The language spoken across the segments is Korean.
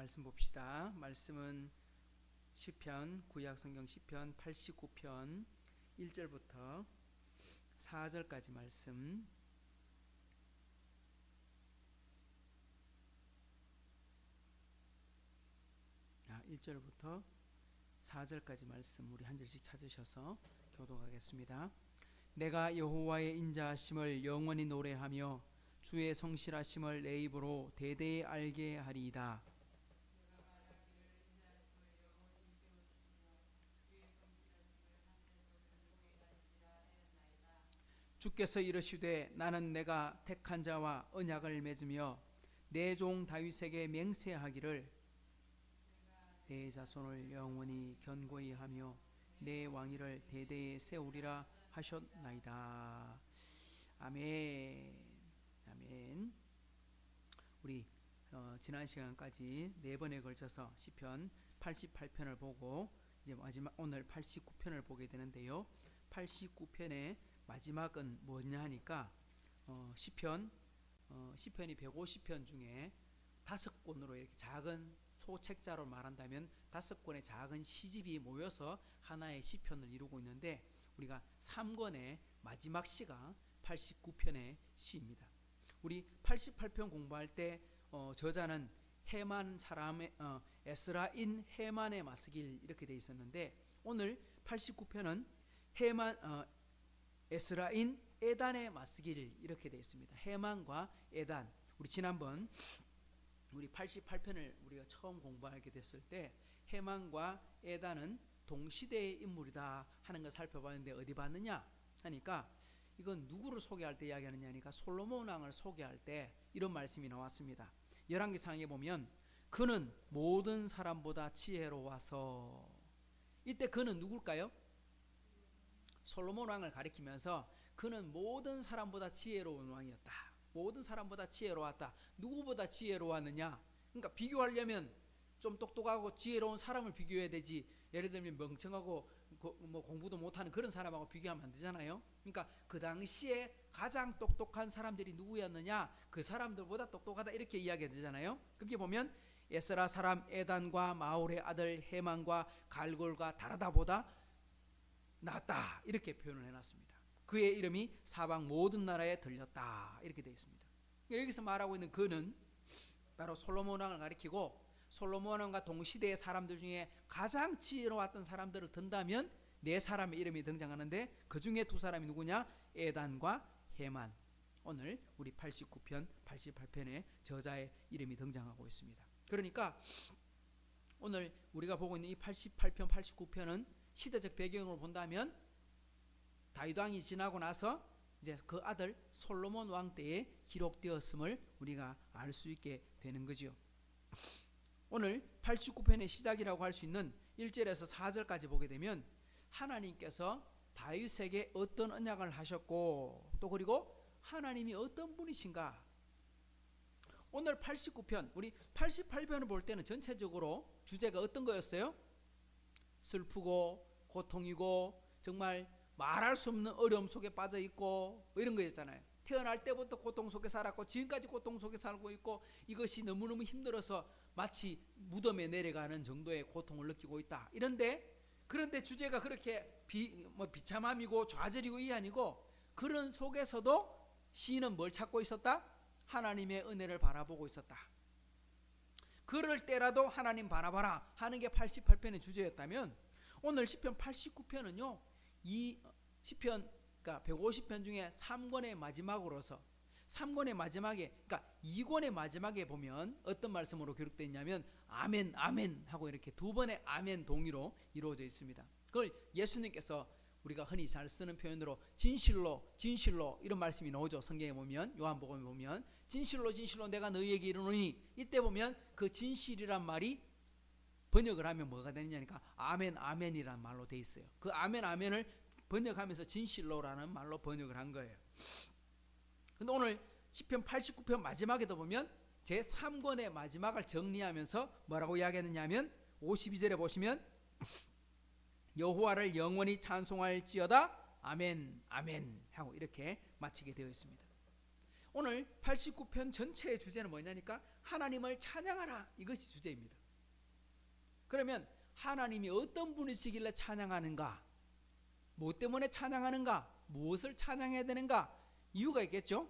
말씀 봅시다. 말씀은 시편, 구약성경 시편 89편 1절부터 4절까지 말씀. 1절부터 4절까지 말씀 우리 한 절씩 찾으셔서 교독하겠습니다. 내가 여호와의 인자하심을 영원히 노래하며 주의 성실하심을 내 입으로 대대히 알게 하리이다. 주께서 이르시되 나는 내가 택한 자와 언약을 맺으며 내 종 다윗에게 맹세하기를 내 자손을 영원히 견고히 하며 내 왕위를 대대히 세우리라 하셨나이다. 아멘. 아멘. 우리 지난 시간까지 4번에 걸쳐서 시편 88편을 보고 이제 마지막 오늘 89편을 보게 되는데요. 89편의 마지막은 뭐냐 하니까 시편이 150편 중에 5권으로 이렇게 작은 소책자로 말한다면 5권의 작은 시집이 모여서 하나의 시편을 이루고 있는데 우리가 3권의 마지막 시가 89편의 시입니다. 우리 88편 공부할 때 저자는 헤만 사람의 에스라인 헤만의 마스길 이렇게 돼 있었는데 오늘 89편은 에스라인 에단의 마스길 이렇게 되어 있습니다. 헤만과 에단. 우리 지난번 우리 88편을 우리가 처음 공부하게 됐을 때 헤만과 에단은 동시대의 인물이다 하는 걸 살펴봤는데 어디 봤느냐 하니까 이건 누구를 소개할 때 이야기하느냐 하니까 솔로몬 왕을 소개할 때 이런 말씀이 나왔습니다. 열왕기상에 보면 그는 모든 사람보다 지혜로워서, 이때 그는 누굴까요? 솔로몬 왕을 가리키면서 그는 모든 사람보다 지혜로운 왕이었다. 모든 사람보다 지혜로웠다. 누구보다 지혜로웠느냐? 그러니까 비교하려면 좀 똑똑하고 지혜로운 사람을 비교해야 되지. 예를 들면 멍청하고 뭐 공부도 못하는 그런 사람하고 비교하면 안 되잖아요. 그러니까 그 당시에 가장 똑똑한 사람들이 누구였느냐? 그 사람들보다 똑똑하다 이렇게 이야기해야 되잖아요. 거기 보면 에스라 사람 에단과 마올의 아들 헤만과 갈골과 다라다보다 낫다 이렇게 표현을 해놨습니다. 그의 이름이 사방 모든 나라에 들렸다 이렇게 되어 있습니다. 여기서 말하고 있는 그는 바로 솔로몬 왕을 가리키고 솔로몬 왕과 동시대의 사람들 중에 가장 지혜로웠던 사람들을 든다면 4사람의 이름이 등장하는데 그 중에 2사람이 누구냐? 에단과 헤만. 오늘 우리 89편 88편에 저자의 이름이 등장하고 있습니다. 그러니까 오늘 우리가 보고 있는 이 88편 89편은 시대적 배경으로 본다면 다윗 왕이 지나고 나서 이제 그 아들 솔로몬 왕 때에 기록되었음을 우리가 알 수 있게 되는 거죠. 오늘 89편의 시작이라고 할 수 있는 1절에서 4절까지 보게 되면 하나님께서 다윗에게 어떤 언약을 하셨고 또 그리고 하나님이 어떤 분이신가. 오늘 89편 우리 88편을 볼 때는 전체적으로 주제가 어떤 거였어요? 슬프고 고통이고 정말 말할 수 없는 어려움 속에 빠져 있고 뭐 이런 거였잖아요. 태어날 때부터 고통 속에 살았고 지금까지 고통 속에 살고 있고 이것이 너무너무 힘들어서 마치 무덤에 내려가는 정도의 고통을 느끼고 있다. 그런데 주제가 그렇게 비참함이고 좌절이고 이 아니고 그런 속에서도 시인은 뭘 찾고 있었다? 하나님의 은혜를 바라보고 있었다. 그럴 때라도 하나님 바라봐라 하는 게 88편의 주제였다면 오늘 시편 89편은요 이 시편 그러니까 150편 중에 3권의 마지막으로서 3권의 마지막에 그러니까 2권의 마지막에 보면 어떤 말씀으로 기록되어 있냐면 아멘 아멘 하고 이렇게 2번의 아멘 동의로 이루어져 있습니다. 그걸 예수님께서 우리가 흔히 잘 쓰는 표현으로 진실로 진실로 이런 말씀이 나오죠. 성경에 보면 요한복음에 보면 진실로 진실로 내가 너희에게 이르노니 이때 보면 그 진실이란 말이 번역을 하면 뭐가 되느냐니까 아멘 아멘이란 말로 돼 있어요. 그 아멘 아멘을 번역하면서 진실로라는 말로 번역을 한 거예요. 근데 오늘 시편 89편 마지막에도 보면 제3권의 마지막을 정리하면서 뭐라고 이야기했느냐 하면 52절에 보시면 여호와를 영원히 찬송할지어다 아멘 아멘 하고 이렇게 마치게 되어 있습니다. 오늘 89편 전체의 주제는 뭐냐니까 하나님을 찬양하라, 이것이 주제입니다. 그러면 하나님이 어떤 분이시길래 찬양하는가, 뭐 때문에 찬양하는가, 무엇을 찬양해야 되는가, 이유가 있겠죠.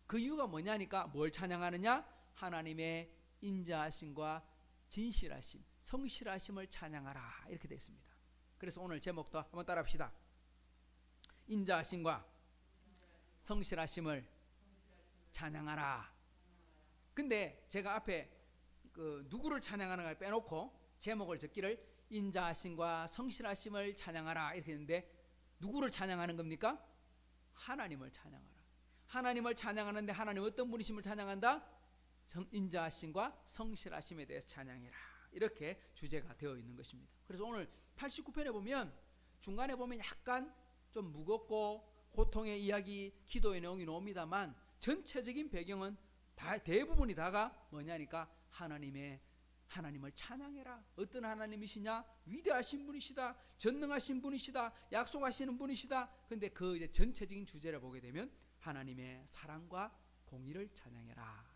그 이유가 뭐냐니까 뭘 찬양하느냐, 하나님의 인자하심과 진실하심, 성실하심을 찬양하라, 이렇게 되어 있습니다. 그래서 오늘 제목도 한번 따라합시다. 인자하심과 성실하심을 찬양하라. 근데 제가 앞에 그 누구를 찬양하는가를 빼놓고 제목을 적기를 인자하심과 성실하심을 찬양하라 이렇게 했는데, 누구를 찬양하는 겁니까? 하나님을 찬양하라. 하나님을 찬양하는데 하나님 어떤 분이심을 찬양한다? 인자하심과 성실하심에 대해서 찬양해라, 이렇게 주제가 되어 있는 것입니다. 그래서 오늘 89편에 보면 중간에 보면 약간 좀 무겁고 고통의 이야기, 기도의 내용이 나옵니다만 전체적인 배경은 대부분이 다가 뭐냐니까 하나님을 찬양해라. 어떤 하나님이시냐? 위대하신 분이시다, 전능하신 분이시다, 약속하시는 분이시다. 근데 그 이제 전체적인 주제를 보게 되면 하나님의 사랑과 공의를 찬양해라.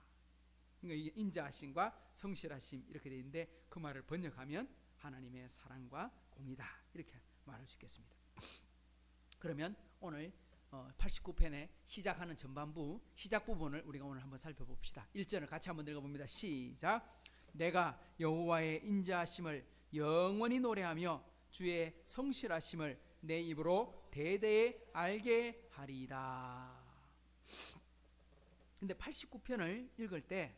그러니까 이게 인자하심과 성실하심 이렇게 되어 있는데, 그 말을 번역하면 하나님의 사랑과 공의다, 이렇게 말할 수 있겠습니다. 그러면 오늘 89편의 시작하는 전반부, 시작 부분을 우리가 오늘 한번 살펴봅시다. 1절을 같이 한번 읽어봅니다. 시작. 내가 여호와의 인자하심을 영원히 노래하며 주의 성실하심을 내 입으로 대대에 알게 하리이다. 근데 89편을 읽을 때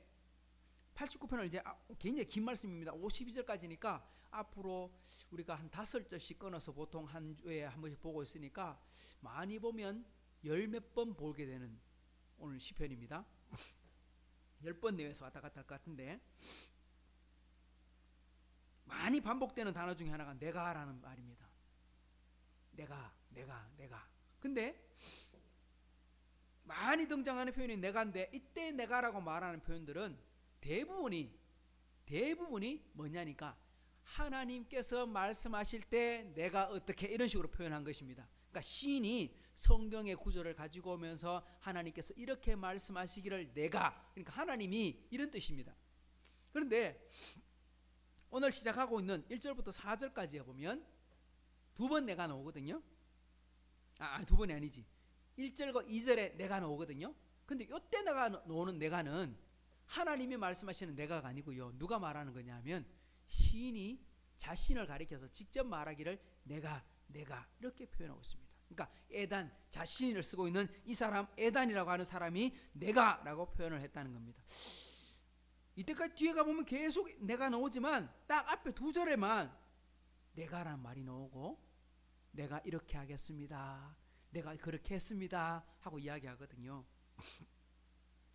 89편을 이제 굉장히 긴 말씀입니다. 52절까지니까 앞으로 우리가 한 5절씩 끊어서 보통 한 주에 한 번씩 보고 있으니까 많이 보면 열 몇 번 보게 되는 오늘 시편입니다. 10번 내외에서 왔다 갔다 할 것 같은데, 많이 반복되는 단어 중에 하나가 내가라는 말입니다. 내가. 근데 많이 등장하는 표현이 내가인데, 이때 내가라고 말하는 표현들은 대부분이 뭐냐니까 하나님께서 말씀하실 때 내가 어떻게, 이런 식으로 표현한 것입니다. 그러니까 시인이 성경의 구절을 가지고 오면서 하나님께서 이렇게 말씀하시기를 내가, 그러니까 하나님이, 이런 뜻입니다. 그런데 오늘 시작하고 있는 1절부터 4절까지에 보면 두 번 내가 나오거든요. 두 번이 아니지. 1절과 2절에 내가 나오거든요. 근데 이때 내가 나오는 내가는 하나님이 말씀하시는 내가가 아니고요. 누가 말하는 거냐 하면 시인이 자신을 가리켜서 직접 말하기를 내가 이렇게 표현하고 있습니다. 그러니까 에단, 자신을 쓰고 있는 이 사람, 에단이라고 하는 사람이 내가라고 표현을 했다는 겁니다. 이때까지 뒤에 가보면 계속 내가 나오지만 딱 앞에 2절에만 내가라는 말이 나오고, 내가 이렇게 하겠습니다, 내가 그렇게 했습니다 하고 이야기하거든요.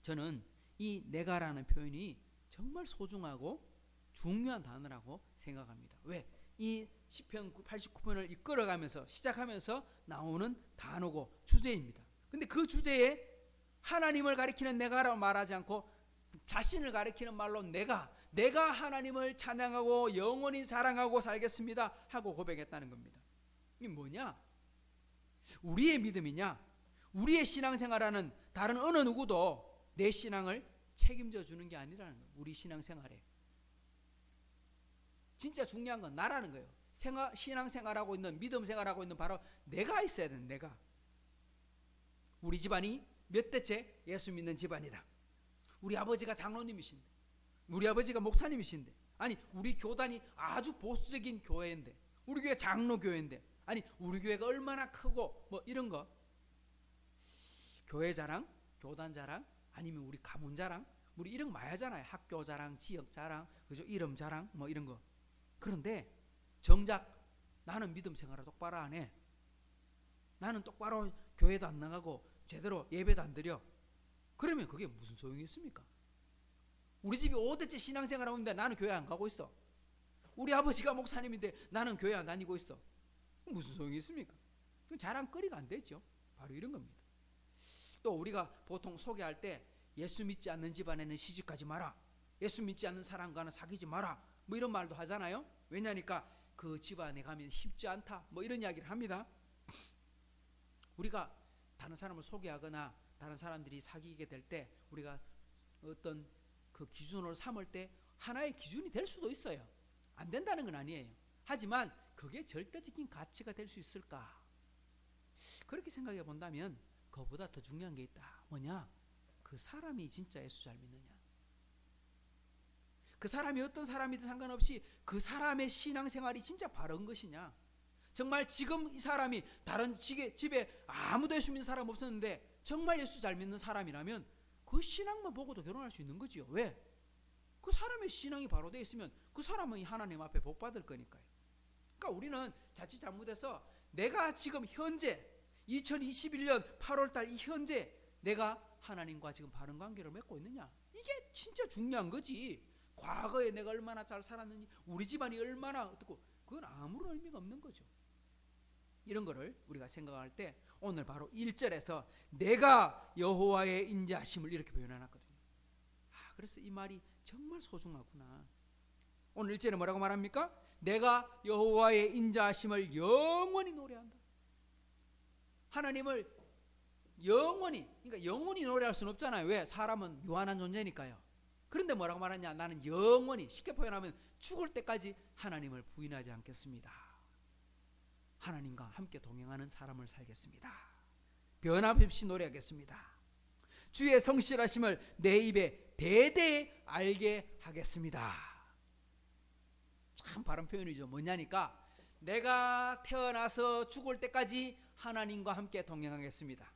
저는 이 내가라는 표현이 정말 소중하고 중요한 단어라고 생각합니다. 왜? 이 시편 89편을 이끌어가면서 시작하면서 나오는 단어고 주제입니다. 근데 그 주제에 하나님을 가리키는 내가라고 말하지 않고 자신을 가리키는 말로 내가 하나님을 찬양하고 영원히 자랑하고 살겠습니다 하고 고백했다는 겁니다. 이게 뭐냐? 우리의 믿음이냐? 우리의 신앙생활하는 다른 어느 누구도 내 신앙을 책임져 주는 게 아니라는 거예요. 우리 신앙생활에 진짜 중요한 건 나라는 거예요. 신앙생활하고 있는, 믿음생활하고 있는 바로 내가 있어야 되는, 내가. 우리 집안이 몇 대째 예수 믿는 집안이다. 우리 아버지가 장로님이신데, 우리 아버지가 목사님이신데, 아니 우리 교단이 아주 보수적인 교회인데, 우리 교회 장로교회인데, 아니 우리 교회가 얼마나 크고 뭐 이런 거, 교회 자랑, 교단 자랑, 아니면 우리 가문 자랑, 우리 이런 거 많이 하잖아요. 학교 자랑, 지역 자랑, 그죠? 이름 자랑, 뭐 이런 거. 그런데 정작 나는 믿음 생활을 똑바로 안 해. 나는 똑바로 교회도 안 나가고 제대로 예배도 안 드려. 그러면 그게 무슨 소용이 있습니까? 우리 집이 5대째 신앙생활하고 있는데 나는 교회 안 가고 있어. 우리 아버지가 목사님인데 나는 교회 안 다니고 있어. 무슨 소용이 있습니까? 자랑거리가 안 되죠. 바로 이런 겁니다. 또 우리가 보통 소개할 때 예수 믿지 않는 집안에는 시집가지 마라, 예수 믿지 않는 사람과는 사귀지 마라, 뭐 이런 말도 하잖아요. 왜냐니까 그 집안에 가면 쉽지 않다, 뭐 이런 이야기를 합니다. 우리가 다른 사람을 소개하거나 다른 사람들이 사귀게 될 때 우리가 어떤 그 기준으로 삼을 때 하나의 기준이 될 수도 있어요. 안 된다는 건 아니에요. 하지만 그게 절대적인 가치가 될 수 있을까? 그렇게 생각해 본다면 그보다 더 중요한 게 있다. 뭐냐? 그 사람이 진짜 예수 잘 믿느냐? 그 사람이 어떤 사람이든 상관없이 그 사람의 신앙생활이 진짜 바른 것이냐? 정말 지금 이 사람이 다른 집에 아무도 예수 믿는 사람 없었는데 정말 예수 잘 믿는 사람이라면 그 신앙만 보고도 결혼할 수 있는 거지요. 왜? 그 사람의 신앙이 바로 되어 있으면 그 사람은 하나님 앞에 복 받을 거니까요. 그러니까 우리는 자칫 잘못해서 내가 지금 현재 2021년 8월달 이 현재 내가 하나님과 지금 바른 관계를 맺고 있느냐, 이게 진짜 중요한 거지. 과거에 내가 얼마나 잘 살았는지, 우리 집안이 얼마나 어떻고, 그건 아무런 의미가 없는 거죠. 이런 거를 우리가 생각할 때 오늘 바로 1절에서 내가 여호와의 인자하심을 이렇게 표현해놨거든요. 그래서 이 말이 정말 소중하구나. 오늘 1절에 뭐라고 말합니까? 내가 여호와의 인자하심을 영원히 노래한다. 하나님을 영원히, 그러니까 영원히 노래할 수는 없잖아요. 왜? 사람은 유한한 존재니까요. 그런데 뭐라고 말하냐? 나는 영원히, 쉽게 표현하면 죽을 때까지 하나님을 부인하지 않겠습니다. 하나님과 함께 동행하는 사람을 살겠습니다. 변함없이 노래하겠습니다. 주의 성실하심을 내 입에 대대에 알게 하겠습니다. 참 바른 표현이죠. 뭐냐니까 내가 태어나서 죽을 때까지 하나님과 함께 동행하겠습니다.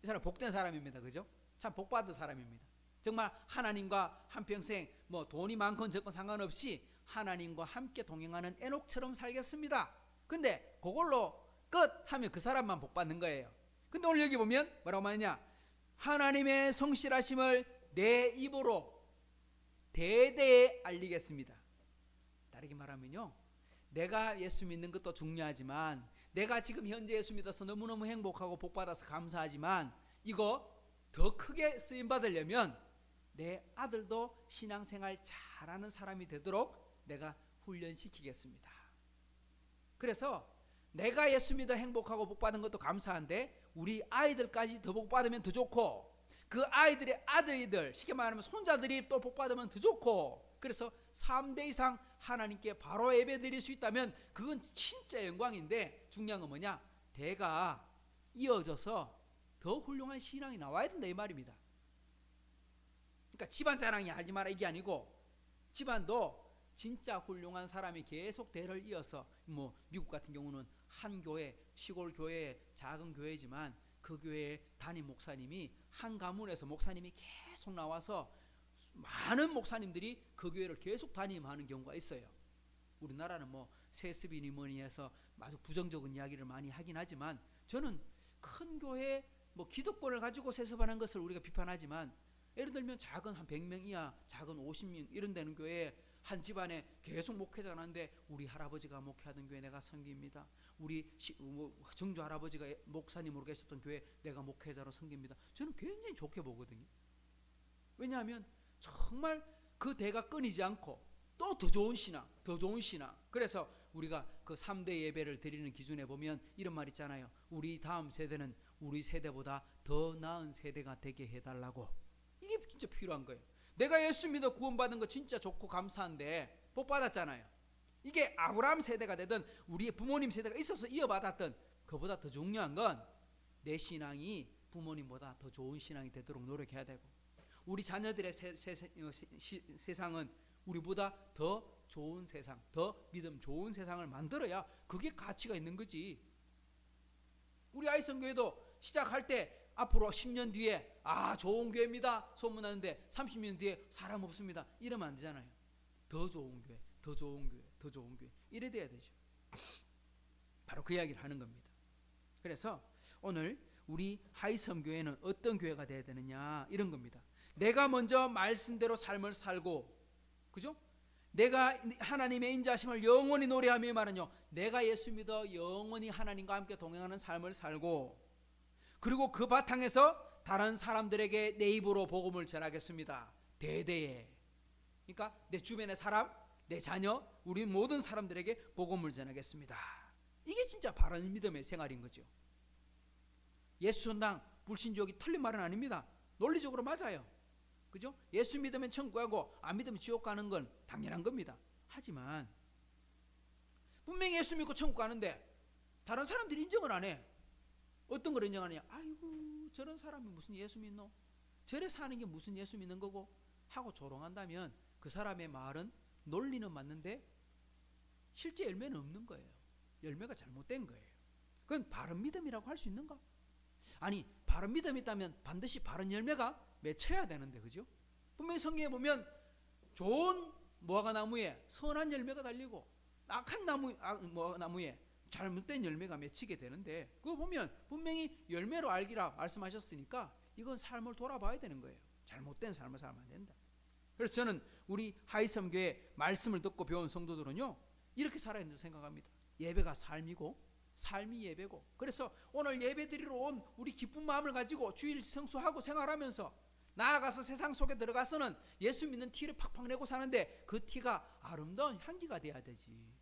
이 사람 복된 사람입니다. 그죠? 참 복받은 사람입니다. 정말 하나님과 한평생 뭐 돈이 많건 적건 상관없이 하나님과 함께 동행하는 에녹처럼 살겠습니다. 근데 그걸로 끝 하면 그 사람만 복받는 거예요. 근데 오늘 여기 보면 뭐라고 말하냐? 하나님의 성실하심을 내 입으로 대대에 알리겠습니다. 다르게 말하면요, 내가 예수 믿는 것도 중요하지만 내가 지금 현재 예수 믿어서 너무너무 행복하고 복받아서 감사하지만 이거 더 크게 쓰임받으려면 내 아들도 신앙생활 잘하는 사람이 되도록 내가 훈련시키겠습니다. 그래서 내가 예수 믿어 행복하고 복받은 것도 감사한데 우리 아이들까지 더 복받으면 더 좋고, 그 아이들의 아들들, 쉽게 말하면 손자들이 또 복받으면 더 좋고, 그래서 3대 이상 하나님께 바로 예배 드릴 수 있다면 그건 진짜 영광인데, 중요한 건 뭐냐? 대가 이어져서 더 훌륭한 신앙이 나와야 된다 이 말입니다. 그러니까 집안 자랑이 하지 마라 이게 아니고, 집안도 진짜 훌륭한 사람이 계속 대를 이어서, 뭐 미국 같은 경우는 한 교회, 시골 교회, 작은 교회지만 그 교회의 담임 목사님이 한 가문에서 목사님이 계속 나와서 많은 목사님들이 그 교회를 계속 담임하는 경우가 있어요. 우리나라는 뭐 세습이니 뭐니 해서 아주 부정적인 이야기를 많이 하긴 하지만, 저는 큰 교회 뭐 기득권을 가지고 세습하는 것을 우리가 비판하지만, 예를 들면 작은 한 100명 이하, 작은 50명 이런 데는 교회에 한 집안에 계속 목회자가 하는데, 우리 할아버지가 목회하던 교회 내가 섬깁니다. 우리 정조 할아버지가 목사님으로 계셨던 교회 내가 목회자로 섬깁니다. 저는 굉장히 좋게 보거든요. 왜냐하면 정말 그 대가 끊이지 않고 또 더 좋은 신앙, 더 좋은 신앙. 그래서 우리가 그 3대 예배를 드리는 기준에 보면 이런 말 있잖아요. 우리 다음 세대는 우리 세대보다 더 나은 세대가 되게 해달라고. 이게 진짜 필요한 거예요. 내가 예수 믿어 구원받은 거 진짜 좋고 감사한데 복 받았잖아요. 이게 아브라함 세대가 되든 우리의 부모님 세대가 있어서 이어받았던, 그보다 더 중요한 건 내 신앙이 부모님보다 더 좋은 신앙이 되도록 노력해야 되고, 우리 자녀들의 세상은 우리보다 더 좋은 세상, 더 믿음 좋은 세상을 만들어야 그게 가치가 있는 거지. 우리 아이성교회도 시작할 때 앞으로 10년 뒤에 좋은 교회입니다 소문나는데 30년 뒤에 사람 없습니다 이러면 안 되잖아요. 더 좋은 교회, 더 좋은 교회, 더 좋은 교회, 이래 돼야 되죠. 바로 그 이야기를 하는 겁니다. 그래서 오늘 우리 하이섬 교회는 어떤 교회가 돼야 되느냐, 이런 겁니다. 내가 먼저 말씀대로 삶을 살고, 그죠? 내가 하나님의 인자하심을 영원히 노래하며 말은요, 내가 예수 믿어 영원히 하나님과 함께 동행하는 삶을 살고, 그리고 그 바탕에서 다른 사람들에게 내 입으로 복음을 전하겠습니다. 대대에. 그러니까 내 주변의 사람, 내 자녀, 우리 모든 사람들에게 복음을 전하겠습니다. 이게 진짜 바른 믿음의 생활인 거죠. 예수전당 불신주역이 틀린 말은 아닙니다. 논리적으로 맞아요. 그죠? 예수 믿으면 천국 가고 안 믿으면 지옥 가는 건 당연한 겁니다. 하지만 분명히 예수 믿고 천국 가는데 다른 사람들이 인정을 안 해. 어떤 걸 인정하느냐? 아이고 저런 사람이 무슨 예수 믿노? 저래 사는 게 무슨 예수 믿는 거고? 하고 조롱한다면 그 사람의 말은 논리는 맞는데 실제 열매는 없는 거예요. 열매가 잘못된 거예요. 그건 바른 믿음이라고 할 수 있는가? 아니 바른 믿음이 있다면 반드시 바른 열매가 맺혀야 되는데, 그죠? 분명히 성경에 보면 좋은 무화과 나무에 선한 열매가 달리고 악한 무화과 나무에 잘못된 열매가 맺히게 되는데, 그거 보면 분명히 열매로 알기라 말씀하셨으니까 이건 삶을 돌아봐야 되는 거예요. 잘못된 삶을 살면 안 된다. 그래서 저는 우리 하이섬교회 말씀을 듣고 배운 성도들은요 이렇게 살아야 된다고 생각합니다. 예배가 삶이고 삶이 예배고, 그래서 오늘 예배 드리러 온 우리 기쁜 마음을 가지고 주일 성수하고 생활하면서 나아가서 세상 속에 들어가서는 예수 믿는 티를 팍팍 내고 사는데 그 티가 아름다운 향기가 돼야 되지,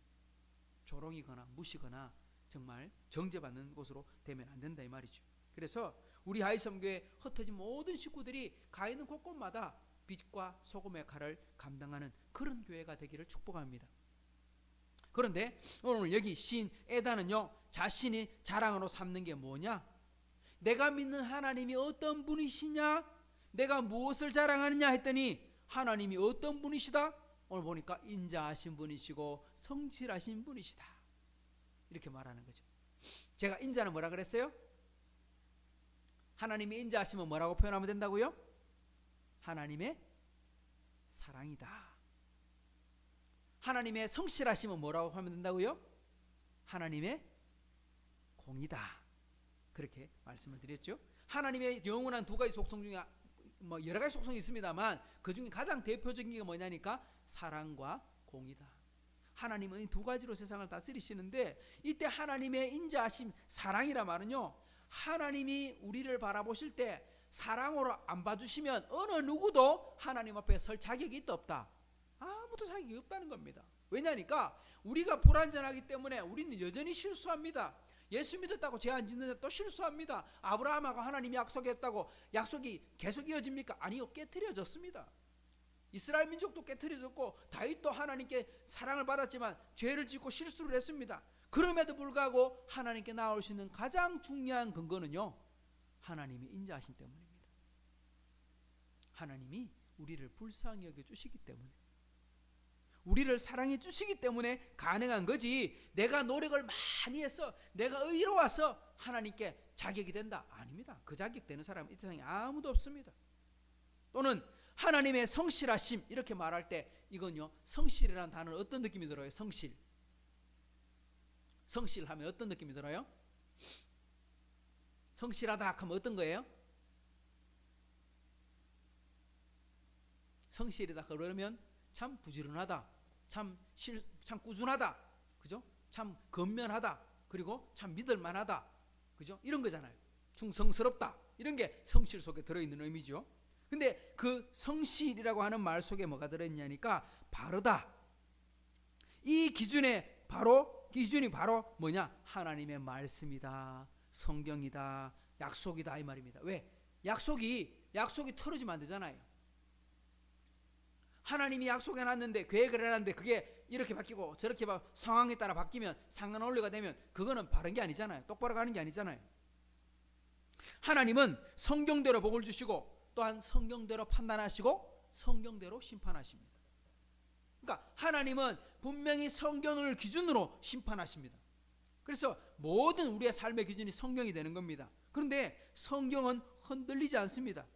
조롱이거나 무시거나 정말 정죄받는 곳으로 되면 안 된다 이 말이죠. 그래서 우리 하이섬교회 흩어진 모든 식구들이 가 있는 곳곳마다 빛과 소금의 칼을 감당하는 그런 교회가 되기를 축복합니다. 그런데 오늘 여기 시인 에다는요 자신이 자랑으로 삼는 게 뭐냐? 내가 믿는 하나님이 어떤 분이시냐? 내가 무엇을 자랑하느냐 했더니 하나님이 어떤 분이시다? 오늘 보니까 인자하신 분이시고 성실하신 분이시다 이렇게 말하는 거죠. 제가 인자는 뭐라 그랬어요? 하나님이 인자하시면 뭐라고 표현하면 된다고요? 하나님의 사랑이다. 하나님의 성실하심은 뭐라고 하면 된다고요? 하나님의 공이다. 그렇게 말씀을 드렸죠. 하나님의 영원한 두 가지 속성 중에 뭐 여러 가지 속성이 있습니다만 그 중에 가장 대표적인 게 뭐냐니까 사랑과 공이다. 하나님은 이 두 가지로 세상을 다스리시는데 이때 하나님의 인자하심 사랑이라 말은요 하나님이 우리를 바라보실 때 사랑으로 안 봐주시면 어느 누구도 하나님 앞에 설 자격이 있다 없다? 아무도 자격이 없다는 겁니다. 왜냐니까 우리가 불완전하기 때문에 우리는 여전히 실수합니다. 예수 믿었다고 죄 안 짓는데 또 실수합니다. 아브라함하고 하나님이 약속했다고 약속이 계속 이어집니까? 아니요, 깨트려졌습니다. 이스라엘 민족도 깨트려졌고 다윗도 하나님께 사랑을 받았지만 죄를 짓고 실수를 했습니다. 그럼에도 불구하고 하나님께 나올 수 있는 가장 중요한 근거는요 하나님이 인자하심 때문입니다. 하나님이 우리를 불쌍히 여겨주시기 때문에, 우리를 사랑해 주시기 때문에 가능한 거지 내가 노력을 많이 해서 내가 의로워서 하나님께 자격이 된다? 아닙니다. 그 자격 되는 사람은 이 세상에 아무도 없습니다. 또는 하나님의 성실하심 이렇게 말할 때 이건요 성실이라는 단어는 어떤 느낌이 들어요? 성실하면 어떤 느낌이 들어요? 성실하다 하면 어떤 거예요? 성실이다 그러면 참 부지런하다, 참 꾸준하다, 그죠? 참 건면하다, 그리고 참 믿을만하다, 그죠? 이런 거잖아요. 충성스럽다 이런 게 성실 속에 들어있는 의미죠. 근데 그 성실이라고 하는 말 속에 뭐가 들어있냐니까 바르다. 이 기준이 바로 뭐냐? 하나님의 말씀이다, 성경이다, 약속이다 이 말입니다. 왜? 약속이 틀어지면 안 되잖아요. 하나님이 약속해놨는데 계획을 해놨는데 그게 이렇게 바뀌고 저렇게 상황에 따라 바뀌면 상관원리가 되면 그거는 바른 게 아니잖아요. 똑바로 가는 게 아니잖아요. 하나님은 성경대로 복을 주시고 또한 성경대로 판단하시고 성경대로 심판하십니다. 그러니까 하나님은 분명히 성경을 기준으로 심판하십니다. 그래서 모든 우리의 삶의 기준이 성경이 되는 겁니다. 그런데 성경은 흔들리지 않습니다.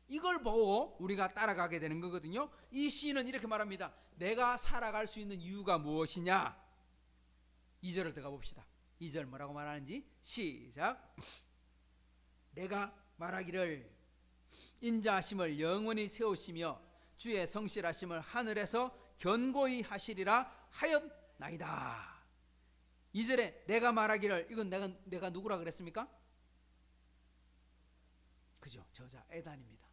이걸 보고 우리가 따라가게 되는 거거든요. 이 시인은 이렇게 말합니다. 내가 살아갈 수 있는 이유가 무엇이냐? 2절을 들어가 봅시다. 2절 뭐라고 말하는지 시작. 내가 말하기를 인자하심을 영원히 세우시며 주의 성실하심을 하늘에서 견고히 하시리라 하였나이다. 2절에 내가 말하기를, 이건 내가 누구라 그랬습니까? 그죠? 저자 에단입니다.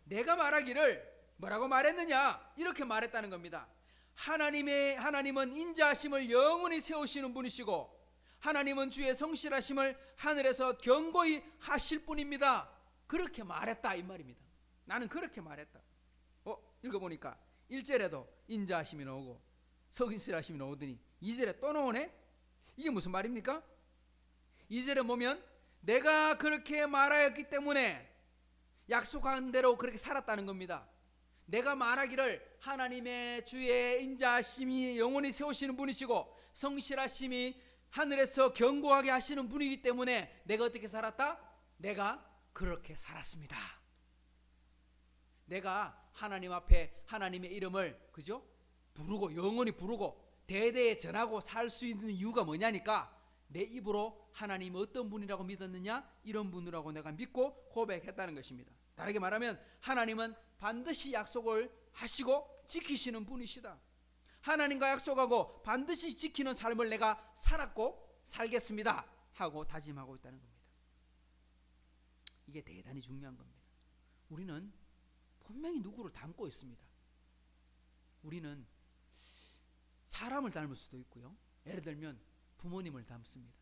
내가 말하기를 뭐라고 말했느냐? 이렇게 말했다는 겁니다. 하나님은 인자하심을 영원히 세우시는 분이시고 하나님은 주의 성실하심을 하늘에서 경고히 하실 분입니다. 그렇게 말했다 이 말입니다. 나는 그렇게 말했다. 읽어보니까 1절에도 인자하심이 나오고 성실하심이 나오더니 2절에 또 나오네. 이게 무슨 말입니까? 2절에 보면 내가 그렇게 말하였기 때문에 약속한 대로 그렇게 살았다는 겁니다. 내가 말하기를 하나님의 주의 인자하심이 영원히 세우시는 분이시고 성실하심이 하늘에서 견고하게 하시는 분이기 때문에 내가 어떻게 살았다? 내가 그렇게 살았습니다. 내가 하나님 앞에 하나님의 이름을 그죠? 부르고 영원히 부르고 대대에 전하고 살 수 있는 이유가 뭐냐니까 내 입으로 하나님이 어떤 분이라고 믿었느냐? 이런 분이라고 내가 믿고 고백했다는 것입니다. 다르게 말하면 하나님은 반드시 약속을 하시고 지키시는 분이시다. 하나님과 약속하고 반드시 지키는 삶을 내가 살았고 살겠습니다 하고 다짐하고 있다는 겁니다. 이게 대단히 중요한 겁니다. 우리는 분명히 누구를 닮고 있습니다. 우리는 사람을 닮을 수도 있고요. 예를 들면 부모님을 닮습니다.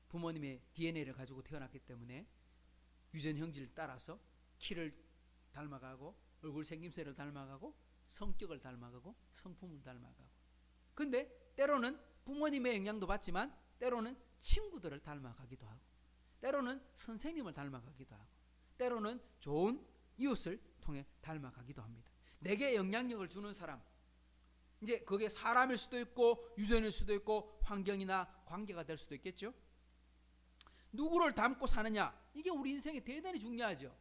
부모님의 DNA를 가지고 태어났기 때문에 유전 형질을 따라서 키를 닮아가고 얼굴 생김새를 닮아가고 성격을 닮아가고 성품을 닮아가고, 근데 때로는 부모님의 영향도 받지만 때로는 친구들을 닮아가기도 하고 때로는 선생님을 닮아가기도 하고 때로는 좋은 이웃을 통해 닮아가기도 합니다. 내게 영향력을 주는 사람, 이제 그게 사람일 수도 있고 유전일 수도 있고 환경이나 관계가 될 수도 있겠죠. 누구를 닮고 사느냐, 이게 우리 인생에 대단히 중요하죠.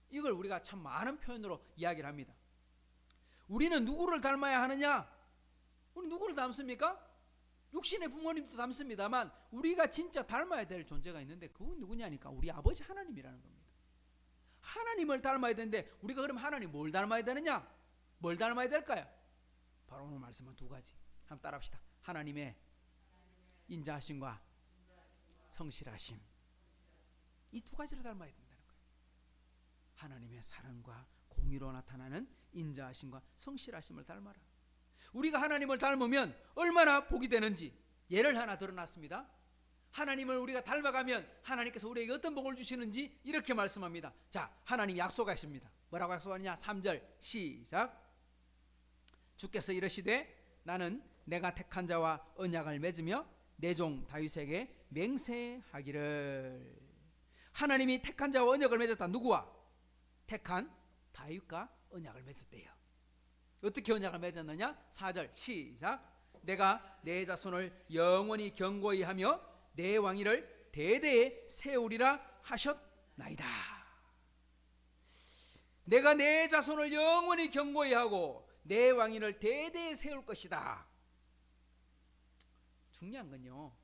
이걸 우리가 참 많은 표현으로 이야기를 합니다. 우리는 누구를 닮아야 하느냐? 우리 누구를 닮습니까? 육신의 부모님도 닮습니다만 우리가 진짜 닮아야 될 존재가 있는데 그건 누구냐니까 우리 아버지 하나님이라는 겁니다. 하나님을 닮아야 되는데 우리가 그럼 하나님 뭘 닮아야 되느냐? 뭘 닮아야 될까요? 바로 오늘 말씀은 두 가지. 한번 따라합시다. 하나님의 인자하심과 성실하심, 이 두 가지를 닮아야 된다는 거예요. 하나님의 사랑과 공의로 나타나는 인자하심과 성실하심을 닮아라. 우리가 하나님을 닮으면 얼마나 복이 되는지 예를 하나 들어놨습니다. 하나님을 우리가 닮아가면 하나님께서 우리에게 어떤 복을 주시는지 이렇게 말씀합니다. 자, 하나님 약속하십니다. 뭐라고 약속하느냐? 3절 시작. 주께서 이르시되 나는 내가 택한 자와 언약을 맺으며 내 종 다윗에게 맹세하기를. 하나님이 택한 자와 언약을 맺었다. 누구와? 택한 다윗과 언약을 맺었대요. 어떻게 언약을 맺었느냐? 4절 시작. 내가 내 자손을 영원히 견고히 하며 내 왕위를 대대에 세우리라 하셨나이다. 내가 내 자손을 영원히 견고히 하고 내 왕위를 대대에 세울 것이다. 중요한 건요,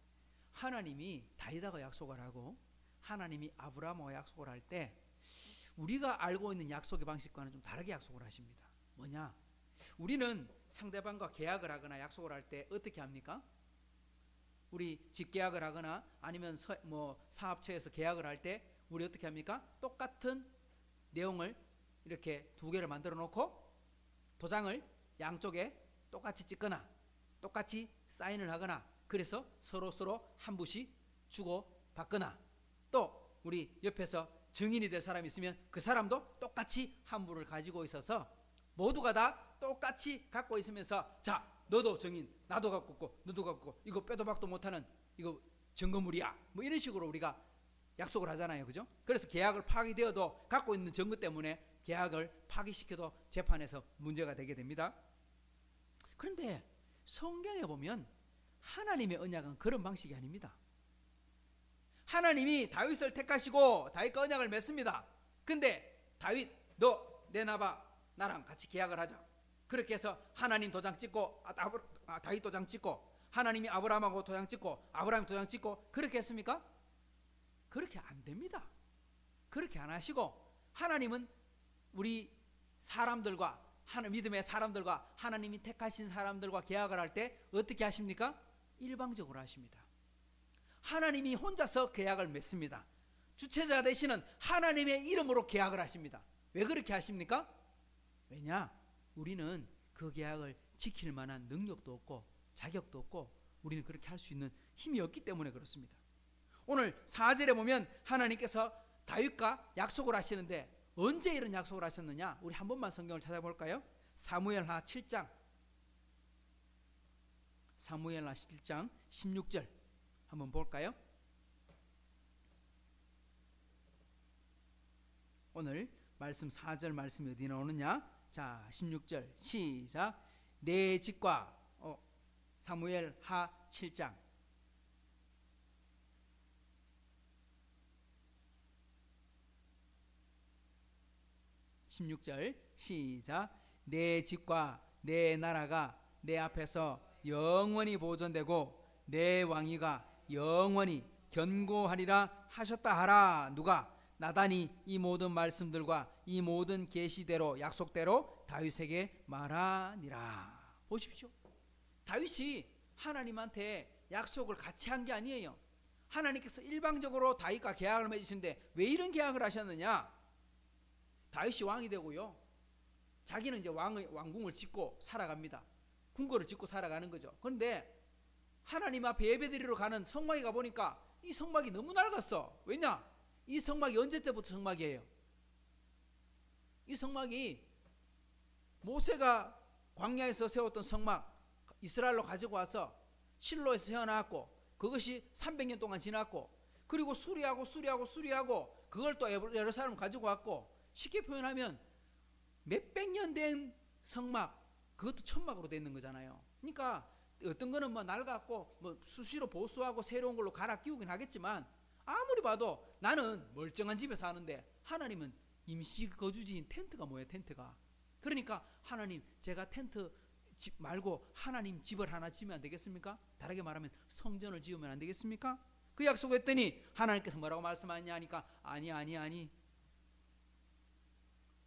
하나님이 다윗하고 약속을 하고 하나님이 아브라함과 약속을 할 때 우리가 알고 있는 약속의 방식과는 좀 다르게 약속을 하십니다. 뭐냐? 우리는 상대방과 계약을 하거나 약속을 할 때 어떻게 합니까? 우리 집 계약을 하거나 아니면 사업처에서 계약을 할 때 우리 어떻게 합니까? 똑같은 내용을 이렇게 두 개를 만들어 놓고 도장을 양쪽에 똑같이 찍거나 똑같이 사인을 하거나, 그래서 서로 한 부씩 주고 받거나, 또 우리 옆에서 증인이 될 사람이 있으면 그 사람도 똑같이 한 부를 가지고 있어서 모두가 다 똑같이 갖고 있으면서 자, 너도 증인, 나도 갖고 있고 너도 갖고 있고 이거 빼도 박도 못하는 이거 증거물이야, 뭐 이런 식으로 우리가 약속을 하잖아요. 그죠? 그래서 계약을 파기되어도 갖고 있는 증거 때문에 계약을 파기시켜도 재판에서 문제가 되게 됩니다. 그런데 성경에 보면 하나님의 언약은 그런 방식이 아닙니다. 하나님이 다윗을 택하시고 다윗과 언약을 맺습니다. 근데 다윗, 너 내놔봐, 나랑 같이 계약을 하자. 그렇게 해서 하나님 도장 찍고 다윗 도장 찍고 하나님이 아브라함하고 도장 찍고 아브라함 도장 찍고 그렇게 했습니까? 그렇게 안 됩니다. 그렇게 안 하시고 하나님은 우리 사람들과 믿음의 사람들과 하나님이 택하신 사람들과 계약을 할 때 어떻게 하십니까? 일방적으로 하십니다. 하나님이 혼자서 계약을 맺습니다. 주체자 되시는 하나님의 이름으로 계약을 하십니다. 왜 그렇게 하십니까? 왜냐? 우리는 그 계약을 지킬 만한 능력도 없고 자격도 없고 우리는 그렇게 할 수 있는 힘이 없기 때문에 그렇습니다. 오늘 4절에 보면 하나님께서 다윗과 약속을 하시는데 언제 이런 약속을 하셨느냐? 우리 한 번만 성경을 찾아볼까요? 사무엘하 7장 16절 한번 볼까요? 오늘 말씀 4절 말씀이 어디 나오느냐? 자, 16절 시작. 내 집과 사무엘하 7장 16절 시작. 내 집과 내 나라가 내 앞에서 영원히 보존되고 내 왕위가 영원히 견고하리라 하셨다 하라. 누가? 나단이 이 모든 말씀들과 이 모든 계시대로 약속대로 다윗에게 말하니라. 보십시오. 다윗이 하나님한테 약속을 같이 한 게 아니에요. 하나님께서 일방적으로 다윗과 계약을 맺으시는데 왜 이런 계약을 하셨느냐? 다윗이 왕이 되고요, 자기는 이제 왕궁을 짓고 살아갑니다. 궁궐을 짓고 살아가는 거죠. 그런데 하나님 앞에 예배드리러 가는 성막에 가보니까 이 성막이 너무 낡았어. 왜냐? 이 성막이 언제 때부터 성막이에요? 이 성막이 모세가 광야에서 세웠던 성막 이스라엘로 가지고 와서 실로에서 세워놨고 그것이 300년 동안 지났고 그리고 수리하고 그걸 또 예루살렘 가지고 왔고 쉽게 표현하면 몇백 년 된 성막, 그것도 천막으로 돼 있는 거잖아요. 그러니까 어떤 거는 뭐 낡았고 뭐 수시로 보수하고 새로운 걸로 갈아 끼우긴 하겠지만 아무리 봐도 나는 멀쩡한 집에 사는데 하나님은 임시 거주지인 텐트가 뭐예요? 텐트가. 그러니까 하나님, 제가 텐트 집 말고 하나님 집을 하나 지으면 안 되겠습니까? 다르게 말하면 성전을 지으면 안 되겠습니까? 그 약속했더니 하나님께서 뭐라고 말씀하냐 하니까 아니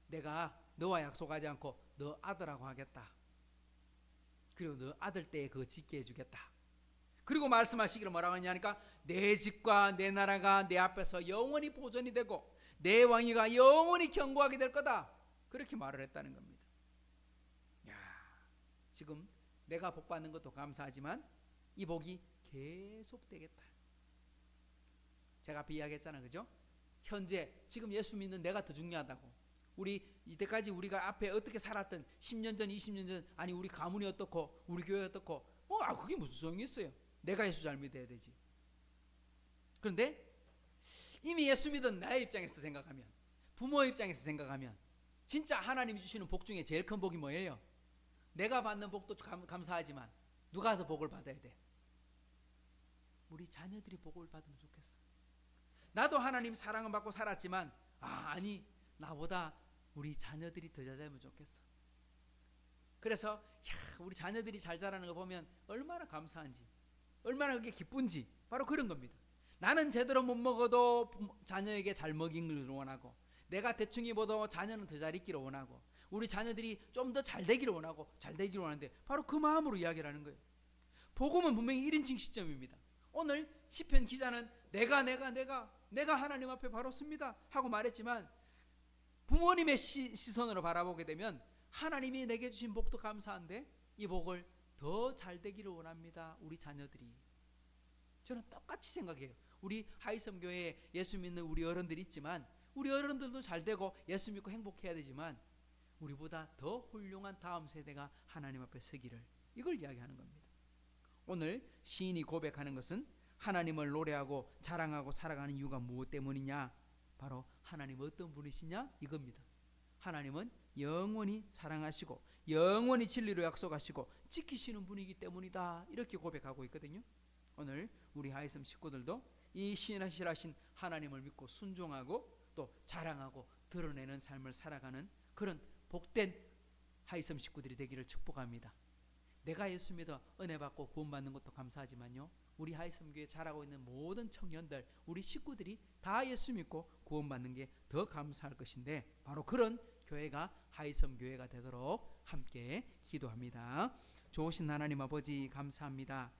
내가 너와 약속하지 않고 너 아들하고 하겠다. 그리고 너 아들 때에 그거 짓게 해주겠다. 그리고 말씀하시기를 뭐라고 하냐니까 내 집과 내 나라가 내 앞에서 영원히 보존이 되고 내 왕위가 영원히 견고하게 될 거다. 그렇게 말을 했다는 겁니다. 야, 지금 내가 복 받는 것도 감사하지만 이 복이 계속되겠다. 제가 앞에 이야기했잖아요, 그죠? 현재 지금 예수 믿는 내가 더 중요하다고. 우리 이때까지 우리가 앞에 어떻게 살았던 10년 전, 20년 전, 아니 우리 가문이 어떻고 우리 교회 어떻고 그게 무슨 소용이 있어요? 내가 예수 잘 믿어야 되지. 그런데 이미 예수 믿은 나의 입장에서 생각하면, 부모의 입장에서 생각하면 진짜 하나님이 주시는 복 중에 제일 큰 복이 뭐예요? 내가 받는 복도 감사하지만 누가 더 복을 받아야 돼? 우리 자녀들이 복을 받으면 좋겠어. 나도 하나님 사랑을 받고 살았지만 아니 나보다 우리 자녀들이 더 잘 되면 좋겠어. 그래서 우리 자녀들이 잘 자라는 거 보면 얼마나 감사한지, 얼마나 그게 기쁜지 바로 그런 겁니다. 나는 제대로 못 먹어도 자녀에게 잘 먹인 걸 원하고, 내가 대충 입어도 자녀는 더 잘 입기를 원하고, 우리 자녀들이 좀 더 잘 되기를 원하고 잘 되기를 원하는데 바로 그 마음으로 이야기를 하는 거예요. 복음은 분명히 1인칭 시점입니다. 오늘 시편 기자는 내가 하나님 앞에 바로 섭니다 하고 말했지만 부모님의 시선으로 바라보게 되면 하나님이 내게 주신 복도 감사한데 이 복을 더 잘 되기를 원합니다. 우리 자녀들이. 저는 똑같이 생각해요. 우리 하이섬교회에 예수 믿는 우리 어른들이 있지만 우리 어른들도 잘 되고 예수 믿고 행복해야 되지만 우리보다 더 훌륭한 다음 세대가 하나님 앞에 서기를, 이걸 이야기하는 겁니다. 오늘 시인이 고백하는 것은 하나님을 노래하고 자랑하고 살아가는 이유가 무엇 때문이냐? 바로 하나님 어떤 분이시냐? 이겁니다. 하나님은 영원히 사랑하시고 영원히 진리로 약속하시고 지키시는 분이기 때문이다. 이렇게 고백하고 있거든요. 오늘 우리 하이섬 식구들도 이 신실하신 하나님을 믿고 순종하고 또 자랑하고 드러내는 삶을 살아가는 그런 복된 하이섬 식구들이 되기를 축복합니다. 내가 예수 믿어 은혜 받고 구원받는 것도 감사하지만요, 우리 하이섬교회 자라고 있는 모든 청년들, 우리 식구들이 다 예수 믿고 구원받는 게 더 감사할 것인데 바로 그런 교회가 하이섬교회가 되도록 함께 기도합니다. 좋으신 하나님 아버지 감사합니다.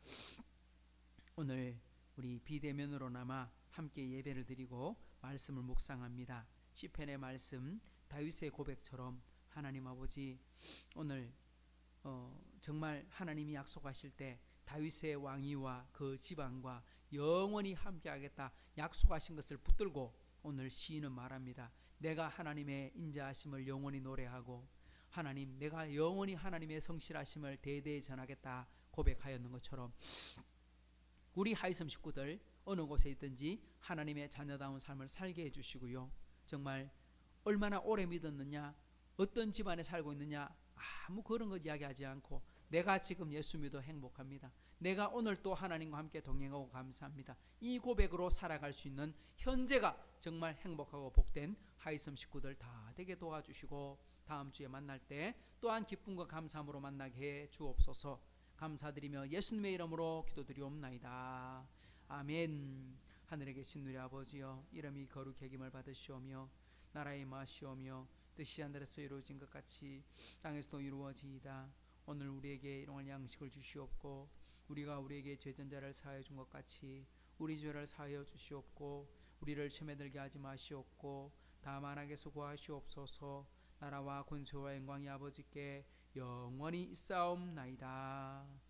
오늘 우리 비대면으로나마 함께 예배를 드리고 말씀을 묵상합니다. 시편의 말씀, 다윗의 고백처럼 하나님 아버지 오늘 정말 하나님이 약속하실 때 다윗의 왕위와 그 지방과 영원히 함께하겠다 약속하신 것을 붙들고 오늘 시인은 말합니다. 내가 하나님의 인자하심을 영원히 노래하고 하나님, 내가 영원히 하나님의 성실하심을 대대에 전하겠다 고백하였는 것처럼 우리 하이섬 식구들 어느 곳에 있든지 하나님의 자녀다운 삶을 살게 해주시고요. 정말 얼마나 오래 믿었느냐, 어떤 집안에 살고 있느냐, 아무 그런 것 이야기하지 않고 내가 지금 예수 믿어 행복합니다. 내가 오늘 또 하나님과 함께 동행하고 감사합니다. 이 고백으로 살아갈 수 있는 현재가 정말 행복하고 복된 하이섬 식구들 다 되게 도와주시고 다음 주에 만날 때 또한 기쁨과 감사함으로 만나게 해 주옵소서. 감사드리며 예수님의 이름으로 기도드리옵나이다. 아멘. 하늘에 계신 우리 아버지여, 이름이 거룩히 여김을 받으시오며 나라의 임하시오며 뜻이 하늘에서 이루어진 것 같이 땅에서도 이루어지이다. 오늘 우리에게 일용할 양식을 주시옵고 우리가 우리에게 죄전자를 사하여 준 것 같이 우리 죄를 사하여 주시옵고 우리를 시험에 들게 하지 마시옵고 다만 악에서 구하시옵소서. 나라와 권세와 영광이 아버지께 영원히 있사옵나이다.